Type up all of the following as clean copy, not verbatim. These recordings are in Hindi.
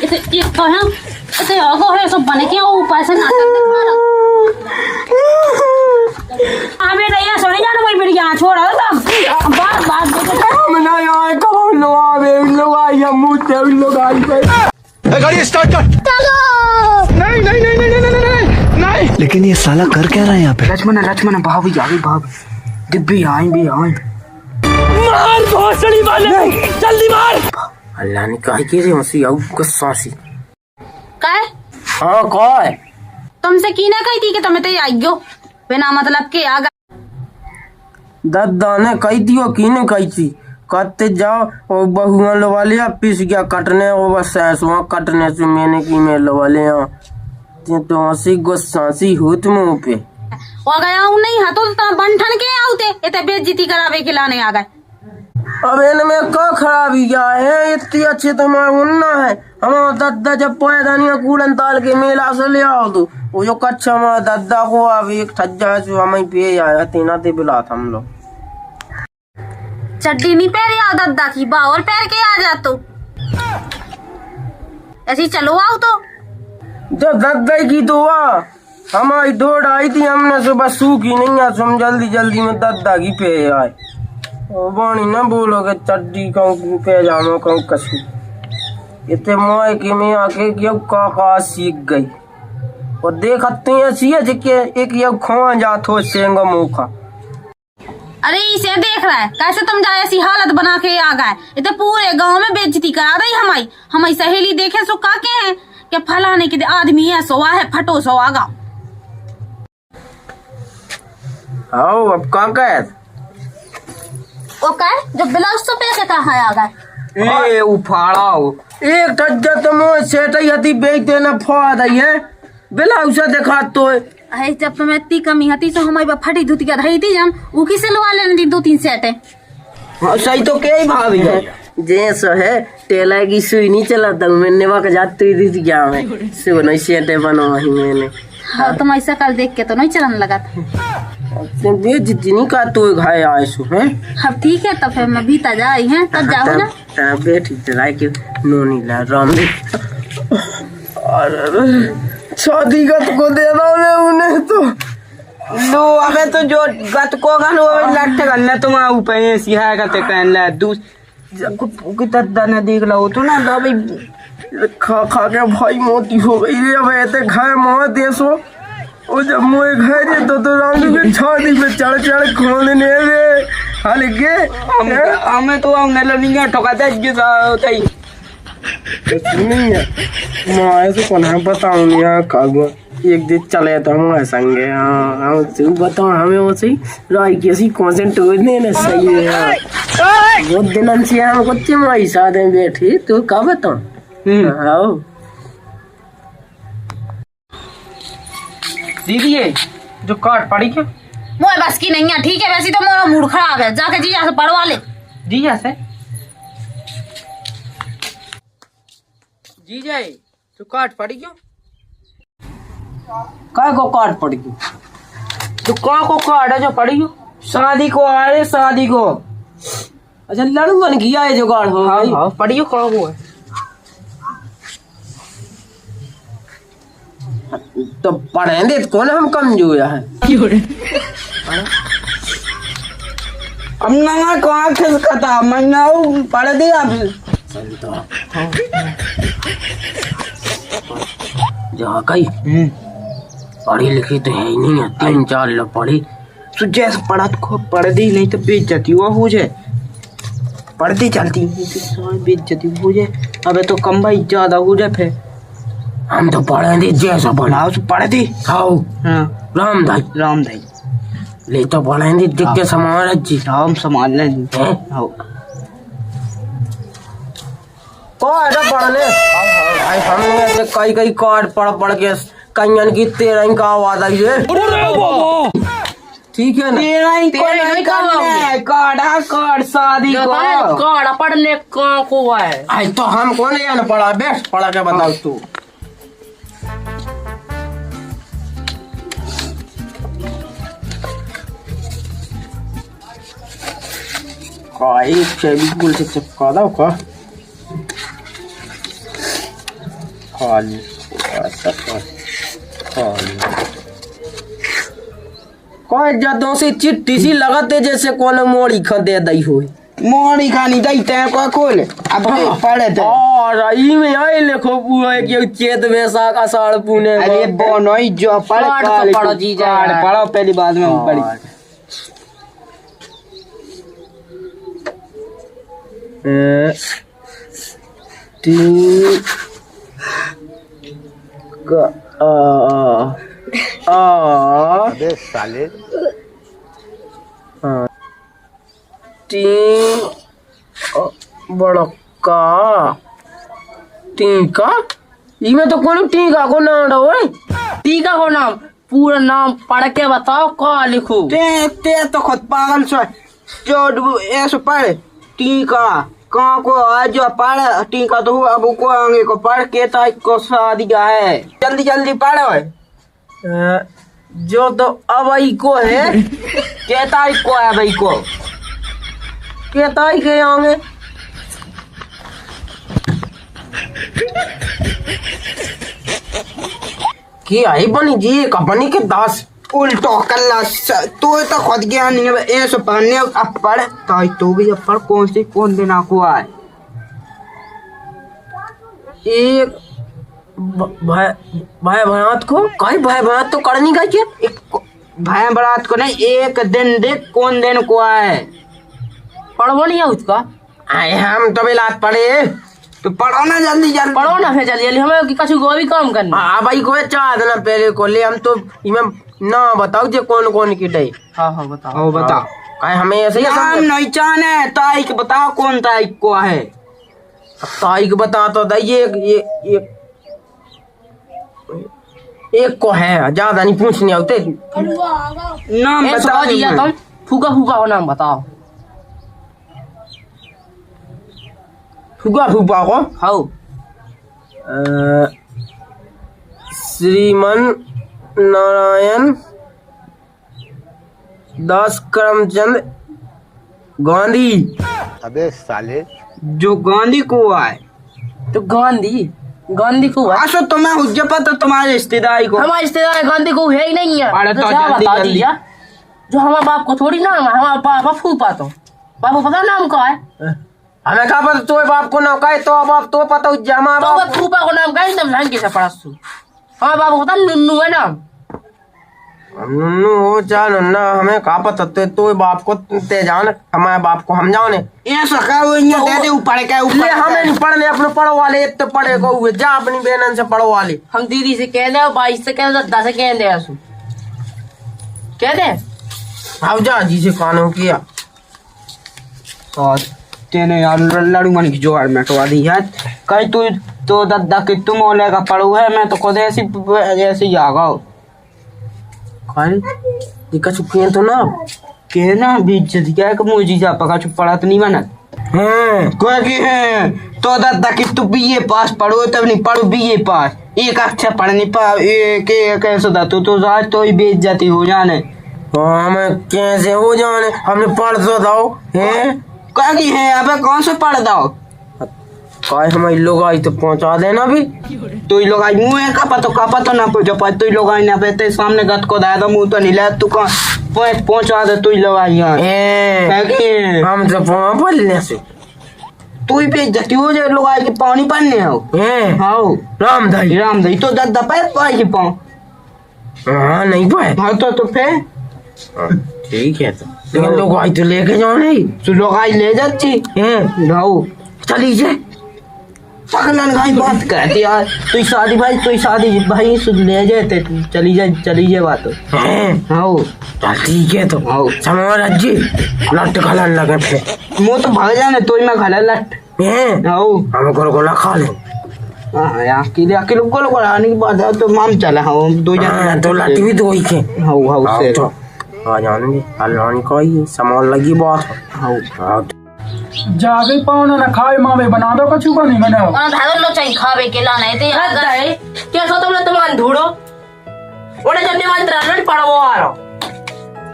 इसे एक तो है इसे आगो है सब बने के ऊपर से नाटक दिखा रहा अबे नहीं सोने जाना भाई मेरी यहाँ छोड़ तब बात मैं यहाँ कौन लोग आवे लोग आए मुझे लोग आए गाड़ी स्टार्ट कर। नहीं नहीं नहीं नहीं नहीं नहीं नहीं। लेकिन ये साला कर क्या रहा है यहाँ पे? लक्ष्मण भाभी आगे भाभी दिव्य आए भी आए मार भोसड़ी वाले जल्दी मार। अल्लाह ने कहा कि रे हंसी आउ गुस्सा सी काय हाँ कौन तुमसे की ना कही थी कि तुम्हें तो आइयो बिना मतलब के आ दादा ने कही थी वो की ने कही थी कहते जाओ और बहुआ लवा लिया पीस गया कटने वो बस सैसुआ कटने से मैंने की मैं लवा लिया तो हंसी गुस्सा सी हुत मुँह पे हो गया हूँ नहीं हाँ तो बंठन के आउते इतने बेइज्जती करावे के लाने आ गए अब इनमें क्या खराबी क्या है इतनी अच्छी तो मुन्ना है हमारा दादा जब पैदा नहीं कूड़न ताल के मेला से ले आओ तो वो जो कच्चा हमारा दादा को अब एक ठज्जा है जो हमें पे आया तीना ते बुला था हम लोग चड्डी नहीं पहरे आओ दादा की बावर पैर के आ जा तो ऐसे ही चलो आओ तो जब दादा की दुआ हमारी दौड़ आई थी हमने सुबह सूखी नहीं है हम जल्दी जल्दी में दादा की पे आए वाणी न बोलोगे चड्डी कहूँ पे जानो कहूँ कछु इतने मोए की में आके क्यों का सीख गई और देखते हैं ऐसी है जिके एक ये खोआ जात हो सेंगा मुँह का अरे इसे देख रहा है कैसे तुम जाए ऐसी हालत बना के आ गए इतने पूरे गांव में बेइज्जती करा रही हमारी सहेली देखे सो का के हैं कि फलाने के आदमी है सोआ है फटो सो आगा आओ अब का कह वो का जो ब्लाउज तो पैसे कहा आ गए ए उफाड़ाओ एक टज्जा तो मोह सेट ही हती बेच देना फाड़ दई है ब्लाउज दिखा तो है जब तुम्हें इतनी कमी हती तो हमारी फटी धुतिया रही थी जम वो किसे लवा लेने दी 2-3 सेट है हाँ सही तो क्या ही भाभी है जैसा है टेलर की सुई नहीं चलाता मैंने वक्त जाती थी क्या मैं सुई सेटे बनवाई मैंने हाँ तुम ऐसा कल देख के तो नहीं चलन लगा था बेइज्जती नहीं का तो घाय आए सो हैं अब ठीक है तो फिर मैं भीतर जा रही है तब जाओ ना तब बैठी चलाए के नोनी ला राम और शादी गत को दे रहा मैं उन्हें तो लो अबे तो जो गत को गन वो लट्ठे गन्ना तुम ऊपर सिहा करते कहन ला दूस की तद्दा ने देख ला हो तो ना भाई खा खा के भाई मोती हो गई रे अब ऐसे खाए मोह देसो वो जब मोए घर तो रामू के छाती पे चढ़ चढ़ खोलने रे हाल के हमें तो हमने लनिया ठोका दे जो होता ही नहीं है मैं तो कौन है बताऊं नहीं कागो एक दिन चले तो हम संगे हाँ हम बताओ हमें वो सही राई कैसी कंसंट्रेट नहीं ना सही है वो दिन से हम कुछ माई साथ में बैठी तो का बताऊं हाँ दीदी ये जो कार्ड पड़ी क्या मोए बस की नहीं है ठीक है वैसे तो मेरा मूड खराब है जाके जीजा से पढ़वा ले जीजा से जीजा जो कार्ड पड़ी क्यों काय को कार्ड पड़ी क्यों तो का को कार्ड है जो पड़ी क्यों शादी को आ रहे शादी को अच्छा लड़ुअन किया है जो कार्ड हो भाई हाँ पड़ी क्यों का को है तो पढ़े दे कौन हम कमजोर है अब ना कहाँ खिसकता मैं पढ़ दे अब जा कही पढ़ी लिखी तो है ही नहीं है 3-4 लोग पढ़ी तो जैसे पढ़ा तो पढ़ दी नहीं तो बेइज्जती हुआ हो जाए पढ़ती चलती बेइज्जती हो जाए अबे तो कम भाई ज्यादा हो जाए फिर हम तो पढ़े थे जैसा पढ़ाओ तो पढ़े थे खाओ हाँ राम दाई ले तो पढ़े थे दिख के संभाल जी हम संभाल लेंगे कार्ड पढ़ ले भाई हमने ऐसे कई कार्ड पढ़ के कईयन की 13 का आवाज आई है ठीक है ना कार्ड शादी कार्ड पढ़ने को है आई तो हम कौन है ना पढ़ा बेस्ट पढ़ा के बताओ तू फेविकोल से चिपका दो का खाली कोई जदों से चिट्ठी सी लगते जैसे कौन मोड़ी खदे दई हो मोड़ी खानी दई ते को खोल अब पढ़े थे और ई में आई लिखो पूरा कि चेत वैसा का साल पुणे अरे बोनोई जो पढ़ो जी जा पढ़ो पहली बात में पढ़ी टी अबे साले टी बड़का टीका इमें तो कौन टीका को नाम रहो टीका को नाम पूरा नाम पढ़ के बताओ क्या लिखूं। ते तो खुद पागल सो जो ऐसे पढ़ टीका कहाँ को आज जो पढ़ टीका तो अब को आगे को पढ़ के तारीख को शादी का है जल्दी जल्दी पढ़ो जो तो अब आई को है के तारीख को है भाई को के तारीख है आगे की आई बनी जी कंपनी के 10 उल्टो कल्ला तो खुद गया नहीं है ऐसे पढ़ने अब पढ़ ताई तो भी अब पढ़ कौन देना को आए एक भाई भरात को कई भाई भरात तो करनी का क्या एक भाई भरात को नहीं एक दिन देख कौन दिन को आए पढ़ो नहीं है उसका आए हम तो बिलात पढ़े तो पढ़ो ना जल्दी जल्दी पढ़ो ना फिर जल्दी जल्दी हमें कछु को भी काम करना। हाँ भाई को चाह देना पहले को ले हम तो इमें ना बताओ जे कौन कौन की डे हाँ बताओ बताओ कहे हमें ऐसे नाम नहीं चाहने तारीख बताओ कौन तारीख को है तारीख बता तो दइए एक को है ज्यादा नहीं पूछने होते नाम बता दिया तुम फूका को नाम बताओ फूका को हाँ श्रीमन नारायण दास करमचंद गांधी। अबे साले जो गांधी को आए तो गांधी को है आशो तुम्हें हुज्जपा तो तुम्हारे रिश्तेदारी को हमारे रिश्तेदार गांधी को है ही नहीं है अरे तो क्या जल्दी बता जल्दी। दिया जो हमारे बाप को थोड़ी नाम है हमारा पापा फूफा तो बापू पता नाम का है हमें कहा पता तो बाप को नाम का है तो बाप तो पता जमा तो बाप फूफा को नाम का है तब जान कैसे पढ़ा तू हमारे बाप को पता नुन्नू है नाम नुन्नू हो जा नन्ना हमें कहा पता तो बाप को ते जान हमारे बाप को हम जाने ये सका वो ये दे दे ऊपर के ऊपर हमें नहीं पढ़ने अपने पढ़ो वाले तो पढ़े को हुए जा अपनी बहन से पढ़ो वाले हम दीदी से कह दे भाई से कह दे दादा से कह दे असु कह दे अब जा जी से कानों किया और तेने यार लड़ू मन की जोगाड़ मिटवा दी है कहीं तू तो दादा कि तुम ओले का पढ़ू है मैं तो खुद ऐसे ही आ गया खाली दिक्कत चुकी तो ना के ना बीच क्या कि मुझे जा पका चुप पढ़ा तो नहीं बना कोई की है तो दादा कि तू बीए पास पढ़ो तब नहीं पढ़ो बीए पास एक अक्षर पढ़ नहीं पा एक कैसे दा तो आज तो ही बेच जाती हो जाने हमें कैसे हो जाने हमने पढ़ तो दाओ है क्या की है अबे कौन से पढ़ दाओ काय हम लोग आई तो पहुंचा देना भी तो लोग आई मुंह का पता ना पहुंचा पाए तो लोग आई ना पे सामने गत को दाया तो मुंह तो नहीं ले तू कहां पहुंचा दे तू लोग आई यहां हम तो बोलने से तू ही भेज जाती हो जो लोग आई के पानी पड़ने हो हां रामदाई तो दादा पे पाई के पाओ हां नहीं पाए हां तो फिर ठीक है तो लेकिन लोग आई तो लेके जाओ नहीं तो लोग आई ले जाती हैं जाओ चली जाए पगलन गाय बात करती यार तू शादी भाई सुन ले जाते चली जाए बात हां चल ठीक है तो हां समझ जी लट खलन लगे थे मुंह तो भाग जाने तो मैं खला लट हां हम गोला खा ले हां यार के गोला आने की बात है तो माम चला हां दो जन तो लट भी दो ही के हां से आ जाने हलवानी कोई सामान लगी बात हां जागे पावन ना खाए मावे बना दो कछु को नहीं बनाओ और धारो लो चाहिए खावे के लाना है ते रद्द है क्या सो तुमने तुमान ढूंढो ओने जब निमंत्रण नहीं पड़ो आ रहा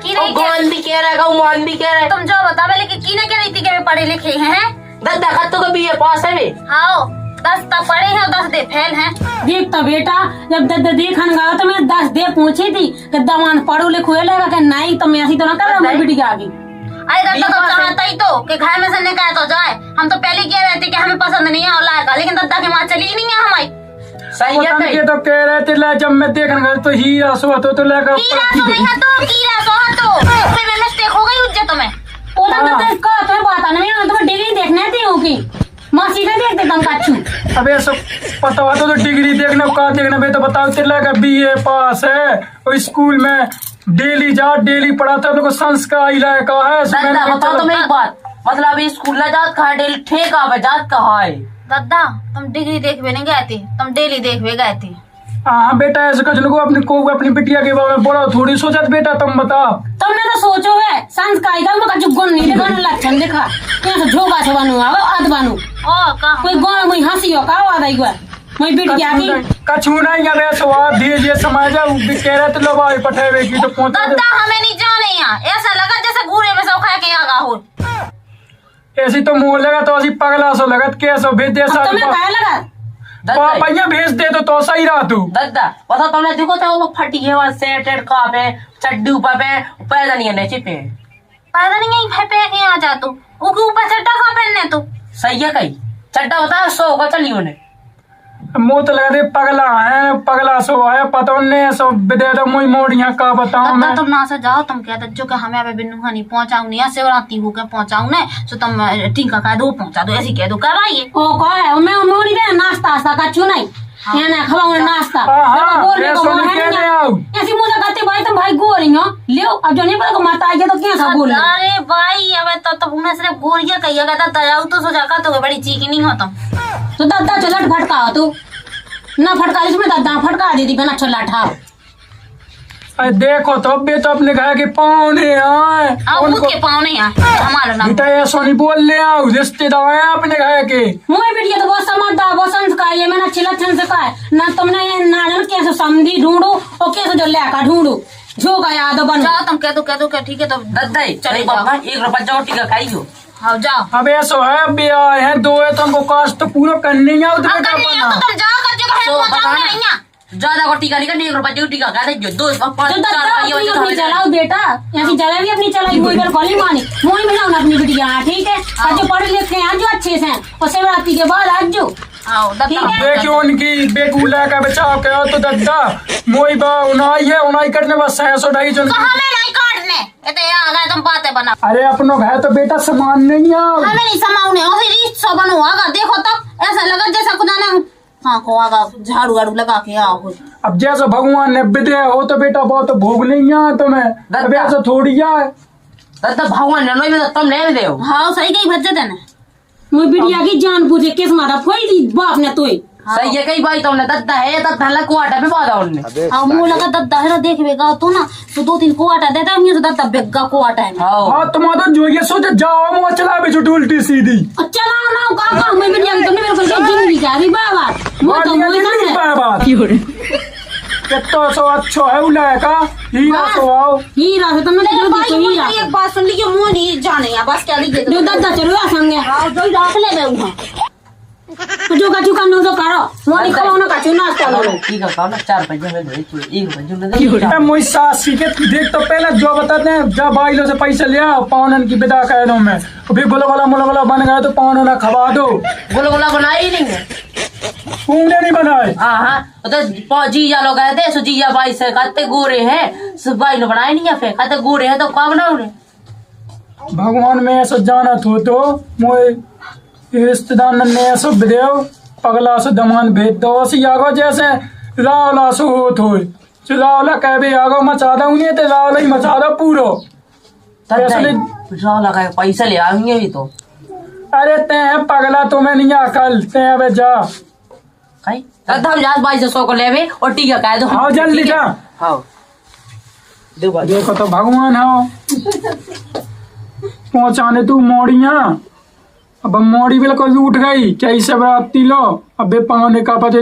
की ओ नहीं गोन भी कह रहा है गौमान भी कह रहा है तुम जो बतावे लेकिन की ने कह रही थी कि मैं पढ़े लिखे हैं दद्दा खत्तो के बीए पास है वे हां 10 तक पढ़े हैं और 10 दे फेल हैं। देख तो बेटा, जब देखन गया तो मैं 10 दे पूछी थी कि दवान पढ़ो लिखो लेगा कि नहीं, तो मैं ऐसी तो ना कर रहा बेटी आगे। अरे दद्दा तो चाहता ही तो कि घर में से निकाय तो जाए। हम तो पहले कह रहे थे कि हमें पसंद नहीं है औलाद का, लेकिन दद्दा की माँ चली ही नहीं है हमारी। सही है ये तो कह रहे थे ले, जब मैं देखने गया तो हीरा सो तो लेकर कीड़ा सो नहीं है तो कीड़ा सो है तो में मिस्टेक हो गई उज्जत में। वो तो का तुम्हें बात नहीं है, तुम्हें डिग्री देखने थी होगी मासी का देखते तुम कच्चू। अब ये सब पता हुआ तो डिग्री देखना का देखना बे, तो बताओ तेरे का BA पास है और स्कूल में डेली जा डेली पढ़ाता है, संस्कार इलाका है। दद्दा बताओ तुम एक बात, मतलब स्कूल में जात कहा डेली ठेका पे जात कहा है। दद्दा तुम डिग्री देखवे नहीं गए थे, तुम डेली देखवे गए थे। हाँ बेटा, ऐसे कुछ लोगों अपनी बिटिया के बारे में बोला थोड़ी सोचा बेटा, तुम बताओ। तुमने तो सोचो है संस्कार का मैं कच्चू गुण नहीं देखा लक्षण देखा कैसे झोका से बनू आवे अध बनू ओ का कोई गुण मुई हंसी हो का आ गई मैं बिटिया की कछु नहीं है वैसे वो धीरे समाज कह रहे थे लोग आई पठेवे की तो पहुंच। दद्दा हमें नहीं जाने यहाँ, ऐसा लगा जैसे घूरे में से उखा के आगा हो। ऐसी तो मुंह लगा तो ऐसी पगला सो लगत कैसे भेज दे अब तुम्हें क्या लगा भैया भेज दे तो सही रहा तू। दद्दा बताओ तुमने देखो तो वो फटी है वहाँ सेटेड का पे चड्डू पे पैदा नहीं है नीचे पे पैदा नहीं है फेंके के आ जा तू उनके ऊपर चड्डा का पहनने तू। सही है कहीं चड्डा बता 100 का चलियो ने मुँह तो लगा दे पगला सो है पता नहीं सब दे दो मुई मोड़िया का बताऊं मैं। तुम ना से जाओ, तुम कहते जो कि हमें अभी बिन्नू नहीं पहुंचाऊ नहीं शिवरात्रि हो के पहुंचाऊ नहीं तो तुम टीका कह दो पहुंचा दो, ऐसी कह दो करवाइए। ओ कहे मैं मोड़ी दे नाश्ता आस्ता कच्चू नहीं ये ना खवाऊं नाश्ता ऐसी मुझे कहते भाई तुम भाई गोरी हो ले अब जो नहीं पता माता आई तो क्या सब बोल। अरे भाई अब तो मैं सिर्फ गोरिया कहिए कहता दयाऊ तो सोचा का तो बड़ी चीकी नहीं होता तो दद्दा चलट फटका तू ना फटका इसमें दद्दा फटका दी थी बिना चला ठा। अरे देखो तो बे तो अपने घर के पाहुने आए उनके पाहुने हमारा नाम बेटा ऐसा नहीं बोल ले आओ रिश्तेदार हैं अपने घर के। मुझे बेटिया तो बहुत समझदार बहुत संस्कार है, मैंने अच्छे लक्षण से कहा है ना तुमने ये ना जान कैसे समझी ढूंढो और कैसे जो लेका ढूंढो जो का याद बन जाओ तुम कह दो क्या ठीक है तो दद्दा चले जाओ 1 रुपया जाओ टीका खाइयो। हाँ जाओ। अब ऐसा है बे आए हैं दो है तुमको कास्ट तो पूरा करने ही आओ तो बेटा बना तुम जाओ कर जो है पहुंचाओ नहीं यहाँ ज्यादा को टीका नहीं करनी 1 रुपया जो टीका खा दे 2 5 4 चलाओ बेटा ऐसी चला भी अपनी चलाई मुझे पर गोली मानी मुझे मिलाओ ना अपनी बिटिया ठीक है आज जो पढ़े लिखे हैं आज जो अच्छे से और शिवरात्रि के बाद आज जो देखियो उनकी बेगुला का बचाव करो तो दद्दा मोई बा उनाई है उनाई करने बस 150 जो हमें नहीं काटने ये तो यहाँ आ गए तुम बातें बना। अरे अपनों घर तो बेटा सामान नहीं आओ हमें नहीं समाउने और फिर 100 बनवागा देखो तक ऐसा लगा जैसा खुदा ने हाँ को आगा झाड़ू वाड़ू लगा के आओ। अब जैसा भगवान ने विदे हो तो बेटा बहुत भोग नहीं है तुम्हें अब ऐसा थोड़ी है दद्दा भगवान ने नहीं तुम नहीं दे हाँ सही कही भज्जे देने मुझे बिटिया की जान पूछे किस मारा फोई दी बाप ने तोई सही है कई भाई तुमने दद्दा है दद्दा ला कुआटा पे बादा उनने हाँ मुंह लगा दद्दा है देख बेगा तो ना तो 2-3 कुआटा देता है मुझे दद्दा बेगा कुआटा है। हाँ तुम्हारा जो ये सोचे जाओ मुँह चला भी छुट उल्टी सीधी चला ना का मैं बिटिया की तुमने मेरे को जिंदगी का भी बाबा वो तो मुझे कितना सो अच्छा है उलाय का हीरा सो आओ हीरा से तुमने जो देखो हीरा एक बात सुन ली मुंह नहीं जाने यहाँ बस क्या लीजिए जो दद्दा चलो आ संगे हाँ जो रात ले मैं वहाँ जो का चुका नो तो करो वो नहीं खाओ ना का चुना चलो ठीक है खाओ ना 4 पैसे में दे 1 रुपया मैं मोई सास के देख तो पहले जो बताते हैं जब भाई से पैसे ले आओ पावनन की विदा कह दो मैं फिर बोला बन गया तो पावनन ना खवा दो बोला बनाया ही नहीं है उंगले नहीं बनाए। हाँ तो जीजा लोग गए थे जीजा भाई से कहते गोरे हैं सब भाई ने बनाए नहीं है फिर कहते गोरे हैं तो क्या बनाओ रे भगवान में ऐसा जाना तो मोए रिश्तेदार ने ऐसा विदेव पगला से दमान भेज दो आगो जैसे रावला से होत हो रावला कह भी आगो मचा दो उन्हें तो रावला ही मचा दो पूरो लगा पैसा ले आएंगे भी तो। अरे ते पगला तुम्हें नहीं अकल ते अब जा हम जा भाई से 100 को लेवे और टीका कह दो हाँ जल्दी जा हाँ देखो तो भगवान हो पहुंचाने तू मोड़िया अब मोड़ी बिल्कुल उठ गई क्या सब राती लो अब पाने का पता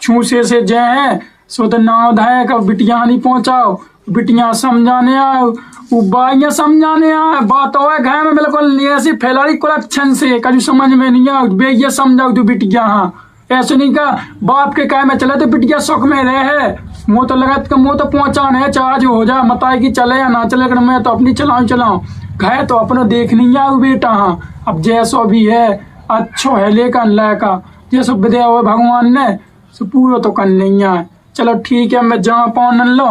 छू से जय है सो तो नाव धाय का बिटिया नहीं पहुंचाओ बिटिया समझाने आओ बाइया समझाने आ बात हो घर में बिल्कुल ऐसी फैलाई कलेक्शन से कभी समझ में नहीं आओ बे ये समझाओ तू बिटिया हाँ ऐसे नहीं का बाप के काय में चले तो बिटिया शौक में रहे। मुँह तो लगा के मुँह तो पहुंचाने है, चार्ज हो जा मताई की चले या ना चले, मैं तो अपनी चलाऊं घे तो अपनो देखनी आऊ बेटा। हाँ अब जैसो भी है अच्छो है लेकर लैका जैसो विद्या हुए भगवान ने सो पूरा तो कर नहीं है। चलो ठीक है मैं जहाँ पाऊँ न लो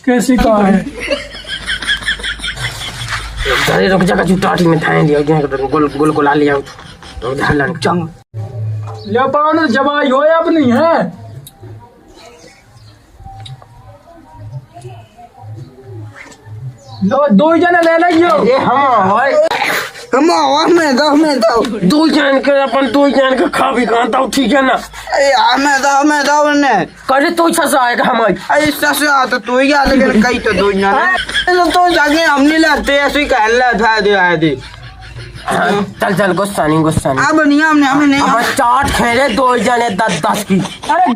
कैसी का है। अरे रुक जा जुटाटी में थाए दिया गोल गोल गोला लिया तो धार लग चंग ले पाओ न जवाई हो अब नहीं है। लो दो जने ले लियो। ये हम मैं दो दो जान के अपन दो जान के खा भी खाता हूँ ठीक है ना। मैं दो ने करे तो ससा आएगा हमारी अरे ससा तो तू ही आ लेकिन कई तो दो जान तो जाके हमने लाते ऐसे ही कह ला था दे आए दे। चल चल गुस्सा नहीं अब नहीं हमने नहीं अब चाट खेले दो जने 10 की। अरे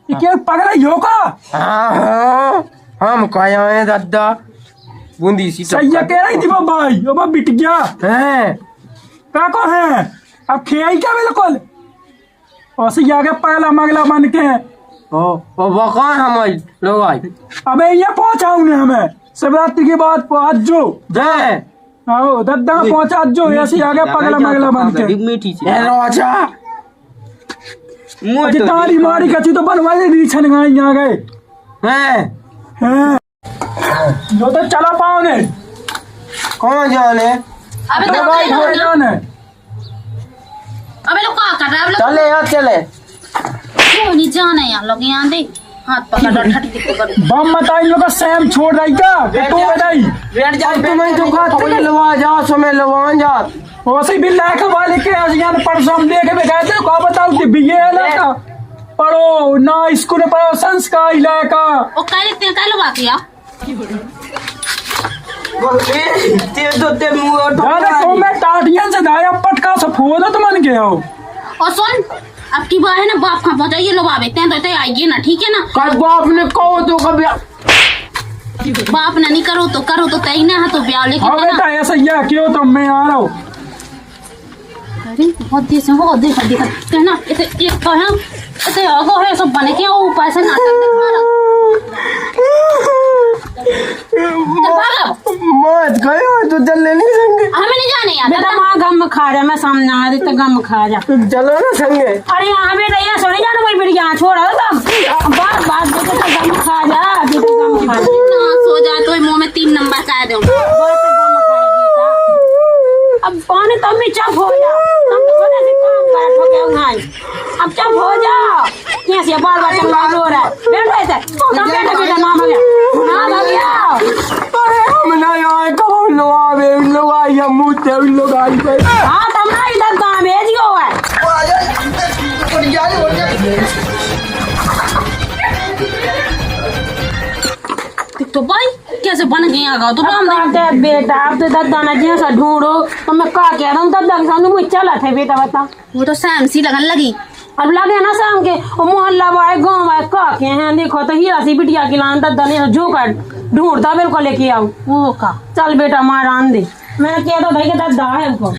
ये क्या पगला यो का। हाँ हम काया है दादा बूंदी सी सही कह रही थी भाई ओ बिट गया है का को है अब खेई क्या बिल्कुल और से आगे पगला मगला बन के ओ वो कौन हम लोग आए अबे ये पहुंचाऊ ने हमें शिवरात्रि के बाद आज जो दे आओ दद्दा पहुंचा जो ऐसे आगे पगला मगला बन के मीठी सी राजा मुझे तारी मारी कची तो बनवाई दी छन गई आ गए हैं जो तो चला पाओ ने कौन जाने अबे तो दवाई हो जाने अबे लोग का कर रहा है चले यार चले क्यों नहीं जाना यार लोग यहाँ दे हाथ पकड़ और ठटी दिक्कत कर बम मत आई लोग सैम छोड़ रही का तो बधाई बैठ जा तुम्हें तो खाते लवा जा समय लवा जा वैसे भी लाख वाले के आजियान परसों हम देखे में गए थे को बताओ कि बीए इलाका पढ़ो ना स्कूल में पढ़ो संस्कार इलाका वो कह लेते हैं कह लो बाकी यार ते तो ते मुंह दादा को मैं टाटियां से दाया पटका से फोड़ तो मन गया हो। और सुन अब की बात है ना बाप कहाँ पहुँचाइए लो बाबे ते आइए ना ठीक है ना। कब बाप ने कहो तो कभी बाप ने नहीं करो तो तय ना है तो ब्याह लेकिन हाँ बेटा ऐसा या क्यों तो मैं आ रहा हूँ। अरे बहुत देश में बहुत देख कहना इसे एक कहा इसे आगो है सब बने के वो पैसे नाटक दिखा रहा मत गयो तो चलने नहीं संगे हमें नहीं जाने यार बेटा माँ गम खा रहा मैं सामने आ रही तो गम खा जा। चलो ना संगे अरे यहाँ बेटा यहाँ सोने जाना भाई मेरी यहाँ छोड़ गम बात बेटा तो गम खा जा बेटा गम खा जा ना सो जाए तो मुंह में 3 नंबर कह दो अब पानी तब भी चुप हो जा तुम तो कोने से काम कर ठोके उहाई अब चुप हो जा कैसे बाल बाल चल रहा है बैठ बैठ तुम बेटा नाम आ गया अरे हम ना आए कहो लो आवे लोग आई हम मुझे लोग आई पे हाँ तुम ना इधर कहाँ भेज गयो है तो भाई कैसे बन गए आगा तो राम अब बेटा अब तो दादा ना जैसा ढूंढो तो मैं का कह रहा हूँ दादा के सामने मुझे चला था बेटा बता वो तो सैम सी लगन लगी अब लगे ना शाम के मोहल्ला वाले गाँव वाले का के हैं देखो तो हीरा सी बिटिया की लान दादा ने जो कर ढूंढता बिल्कुल लेके आओ वो का चल बेटा मार आन दे मैंने किया तो भाई के दादा है उनको